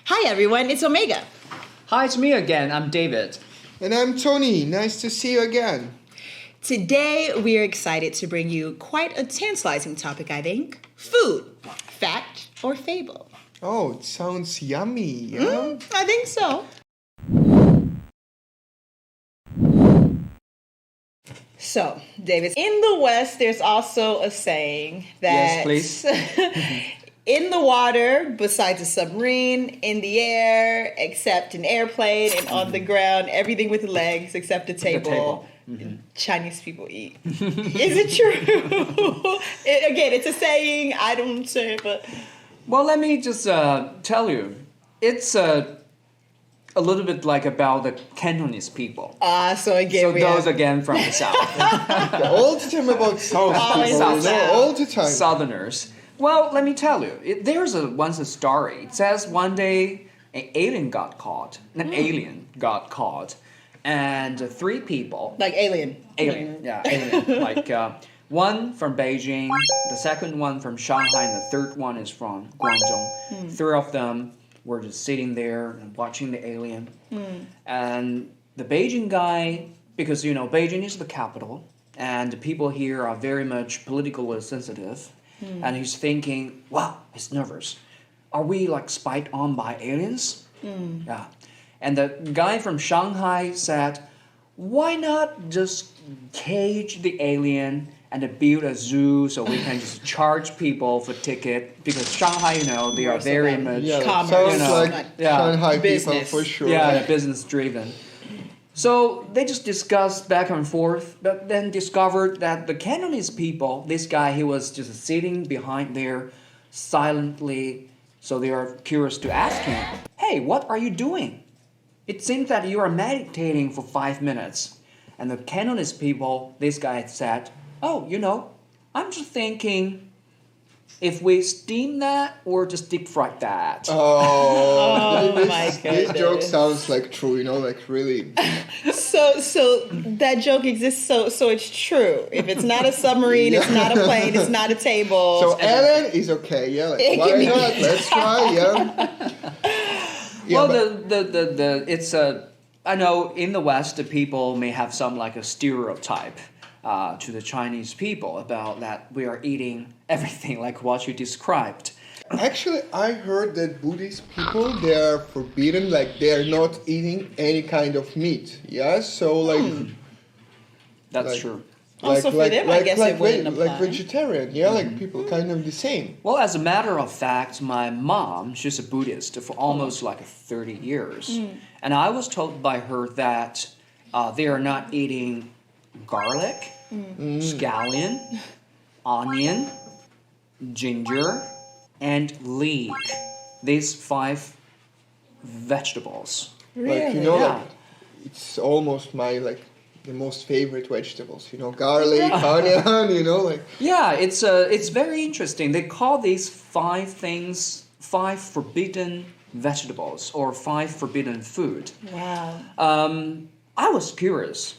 Hi everyone, it's Omega. Hi, it's me again. I'm David. And I'm Tony. Nice to see you again. Today we are excited to bring you quite a tantalizing topic, I think. Food. Fact or fable? Oh, it sounds yummy. Yeah? I think so. So, David, in the West, there's also a saying that... Yes, please. In the water, besides a submarine, in the air, except an airplane, and on the ground, everything with legs except a table. Chinese people eat. Is it true? Again, it's a saying. I don't say it, but... Well, let me just tell you. It's a little bit like about the Cantonese people. So again, those again from the South. All the time about South people. All the time. Southerners. Well, let me tell you. There's once a story. It says one day an alien got caught. And three people. Like alien. Alien. Like one from Beijing, the second one from Shanghai, and the third one is from Guangzhou. Three of them were just sitting there and watching the alien. And the Beijing guy, because, Beijing is the capital, and the people here are very much politically sensitive. And he's thinking, wow, he's nervous. Are we like spied on by aliens? Yeah. And the guy from Shanghai said, why not just cage the alien and build a zoo so we can just charge people for ticket? Because Shanghai, they are very much... Sounds like Shanghai business. people for sure. Yeah, business driven. So they just discussed back and forth, but then discovered that the Cantonese people, this guy, he was just sitting behind there silently. So they are curious to ask him, hey, what are you doing? It seems that you are meditating for 5 minutes. And the Cantonese people, this guy said, oh, I'm just thinking if we steam that or just deep fry that. This joke sounds like true, like really. So that joke exists, so it's true. If it's not a submarine, it's not a plane, it's not a table. So Ellen is okay, yeah. Like, why not? Let's try, yeah. Well, it's I know in the West, the people may have some like a stereotype to the Chinese people about that we are eating everything like what you described. Actually, I heard that Buddhist people, they are forbidden, like they are not eating any kind of meat. Yeah, so like... That's true. Also for them, I guess it wouldn't apply. Like vegetarian, yeah, like people kind of the same. Well, as a matter of fact, my mom, she's a Buddhist for almost like 30 years. And I was told by her that they are not eating garlic, scallion, onion, ginger, and leek. These 5 vegetables. Really? Like, like, it's almost my, the most favorite vegetables. Garlic, onion, like... Yeah, it's very interesting. They call these 5 things 5 forbidden vegetables or 5 forbidden food. Wow. I was curious.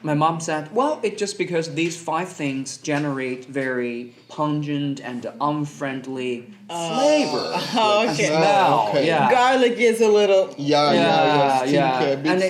My mom said, well, it's just because these 5 things generate very pungent and unfriendly flavor. Okay. Smell. Okay. Yeah. Garlic is a little... Yeah. And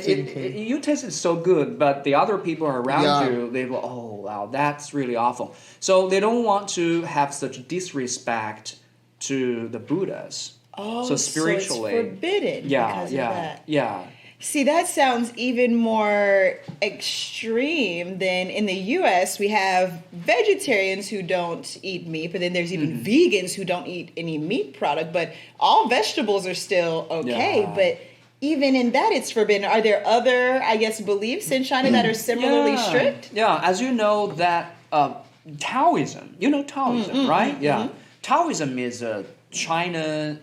you taste it so good, but the other people around you, they go, oh, wow, that's really awful. So they don't want to have such disrespect to the Buddhas. Oh, so spiritually. So it's forbidden because of that. Yeah. See, that sounds even more extreme than in the U.S. We have vegetarians who don't eat meat, but then there's even vegans who don't eat any meat product. But all vegetables are still okay. Yeah. But even in that, it's forbidden. Are there other, beliefs in China that are similarly strict? Yeah, as you know, that Taoism, Taoism, right? Yeah. Taoism is China...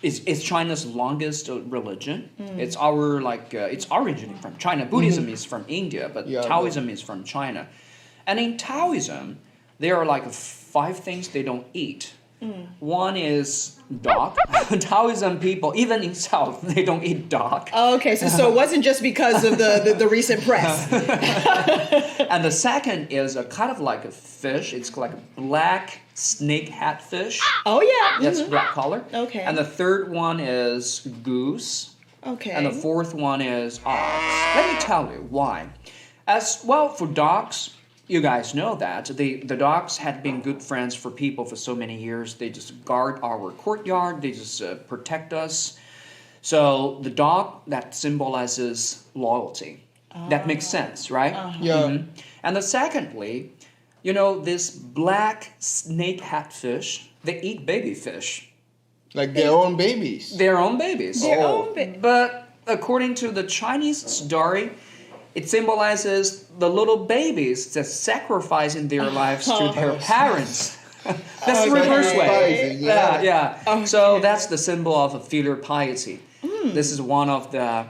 It's China's longest religion. It's it's originating from China. Buddhism is from India, but Taoism is from China. And in Taoism, there are 5 things they don't eat. One is dog. Taoism people, even in South, they don't eat dog. Oh, okay, so it wasn't just because of the recent press. And the second is a kind of like a fish. It's like a black snakehead fish. Oh yeah. That's black color. Okay. And the third one is goose. Okay. And the fourth one is ox. Let me tell you why. As well, for dogs, you guys know that the dogs had been good friends for people for so many years. They just guard our courtyard. They just protect us. So the dog, that symbolizes loyalty. That makes sense, right? Yeah. And then secondly, you know, this black snakehead fish, they eat baby fish. Like their own babies. Their own babies. Their own babies. But according to the Chinese story, it symbolizes the little babies that sacrificing their lives to their parents. That's the reverse way. Yeah. Yeah. Okay. So that's the symbol of filial piety. This is one of the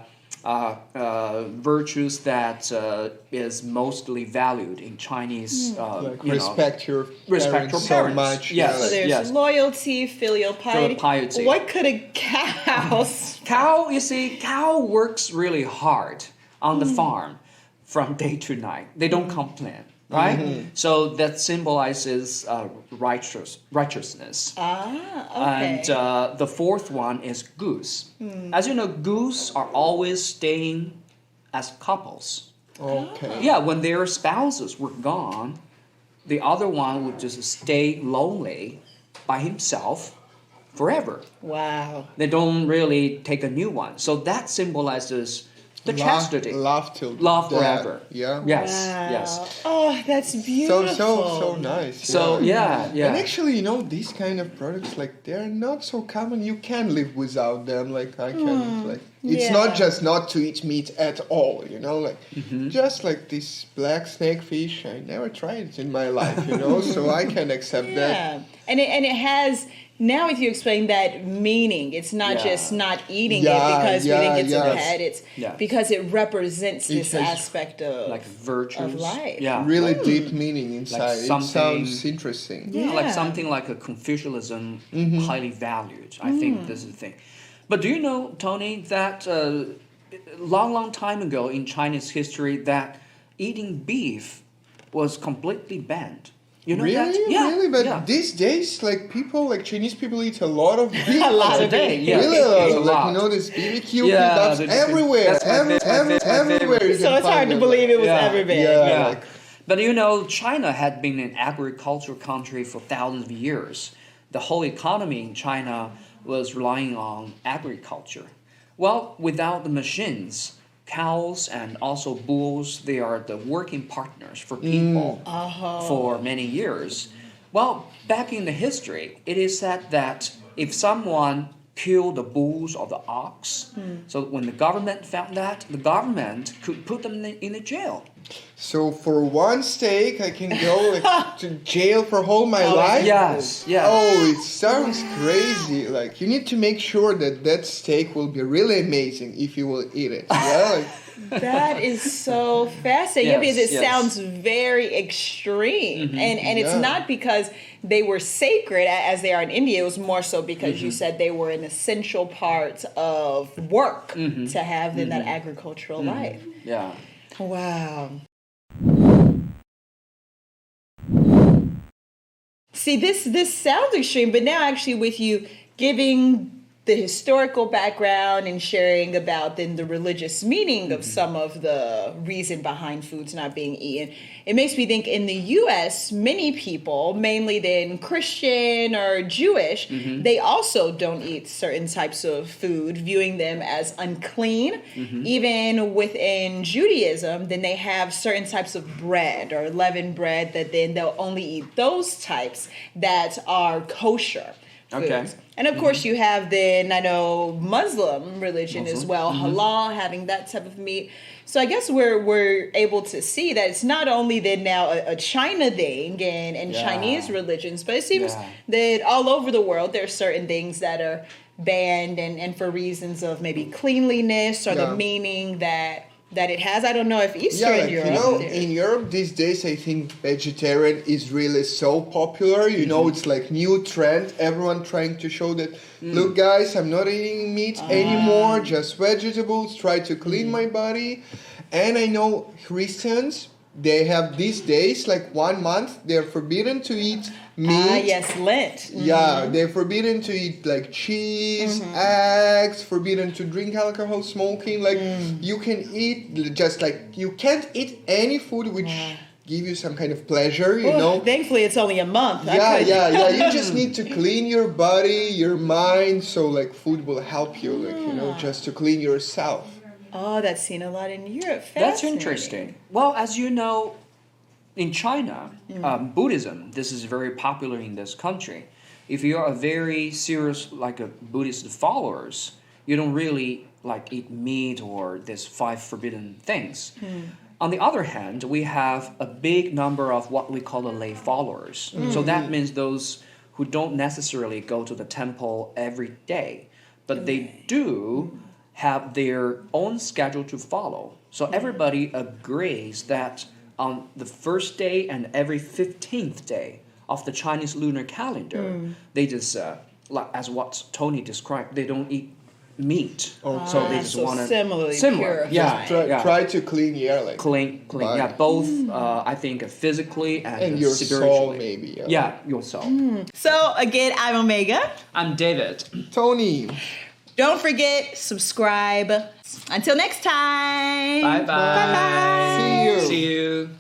virtues that is mostly valued in Chinese. Like you respect know, your respect parents your so parents. much. Yes. Yeah, So like- there's Yes. loyalty, filial piety. Filial piety. What could a cow? Cow, you see, cow works really hard on the farm from day to night. They don't complain, right? So that symbolizes righteousness. Okay. And the fourth one is goose. As you know, goose are always staying as couples. Okay. Yeah, when their spouses were gone, the other one would just stay lonely by himself forever. Wow. They don't really take a new one. So that symbolizes the chastity. Love till Love death. forever. Yeah. Yes, Wow. yes. Oh, that's So beautiful. so nice. So yeah, yeah. And actually, you know, these kind of products, like, they're not so common. You can live without them. Like, I can, like, it's Yeah. not just not to eat meat at all, you know, like, just like this black snake fish. I never tried it in my life, you know, so I can accept that. Yeah, and it has. Now, if you explain that meaning, it's not Yeah. just not eating Yeah, it because we think it's yeah. a pet. It's Yeah. because it represents this It has- aspect of Like virtues. of life. Yeah. Really deep meaning inside. It something- sounds interesting. Yeah, like Yeah. something like a Confucianism highly valued. I think this is the thing. But do you know, Tony, that long time ago in Chinese history that eating beef was completely banned? You know Really? that? Yeah. Really? But yeah. these days, like, people, like, Chinese people eat a lot of beef. A lot of Today, beef. yeah. Really a lot. It's a Like, lot. you know, this BBQ Yeah, that's the- everywhere. that's my favorite. Everywhere you So can it's hard find to them. believe it was Yeah. everywhere. Yeah. Yeah. like- But you know, China had been an agricultural country for thousands of years. The whole economy in China was relying on agriculture. Well, without the machines, cows and also bulls, they are the working partners for people for many years. Well, back in the history, it is said that if someone killed the bulls or the ox, so when the government found that, the government could put them in a jail. So for one steak, I can go like, to jail for whole my life? Yes, yes. Oh, it sounds crazy. Like, you need to make sure that that steak will be really amazing if you will eat it. Yeah, like, That is so fascinating. Yes, because it yes. sounds very extreme. And it's Yeah. not because they were sacred as they are in India. It was more so because you said they were an essential part of work to have in that agricultural life. Yeah. Wow. See, this sounds extreme, but now actually with you giving the historical background and sharing about then the religious meaning of some of the reason behind foods not being eaten, it makes me think in the US, many people, mainly then Christian or Jewish, they also don't eat certain types of food, viewing them as unclean. Even within Judaism, then they have certain types of bread or leavened bread that then they'll only eat those types that are kosher foods. Okay. And of course, you have then, I know, Muslim religion as Muslim. well, halal, having that type of meat. So I guess we're able to see that it's not only then now a China thing and Yeah. Chinese religions, but it seems Yeah. that all over the world there are certain things that are banned and for reasons of maybe cleanliness or Yeah. the meaning that that it has. I don't know if Easter Yeah, in like, Europe. you know, there- in Europe these days, I think vegetarian is really so popular. You know, it's like new trend. Everyone trying to show that, look, guys, I'm not eating meat anymore, just vegetables. Try to clean my body. And I know Christians, they have these days, like 1 month, they're forbidden to eat meat. yes, Lent. Yeah, they're forbidden to eat like cheese, eggs, forbidden to drink alcohol, smoking. Like you can eat just like you can't eat any food which give you some kind of pleasure, you know. Thankfully, it's only a month. Yeah. You just need to clean your body, your mind, so like food will help you, like you know, just to clean yourself. Oh, that's seen a lot in Europe. That's Fascinating. interesting. Well, as you know, in China, Buddhism, this is very popular in this country. If you are a very serious, like a Buddhist followers, you don't really like eat meat or this 5 forbidden things. On the other hand, we have a big number of what we call the lay followers. So that means those who don't necessarily go to the temple every day, but they do have their own schedule to follow. So everybody agrees that on the first day and every 15th day of the Chinese lunar calendar, they just, like as what Tony described, they don't eat meat. So they just so want to similarly similar. purified. Try to clean your like Clean. body. Yeah, both. I think physically and your spiritually. soul maybe. Yeah, your soul. So, again, I'm Omega. I'm David. Tony. Don't forget, subscribe. Until next time. Bye bye. Bye-bye. See you. See you.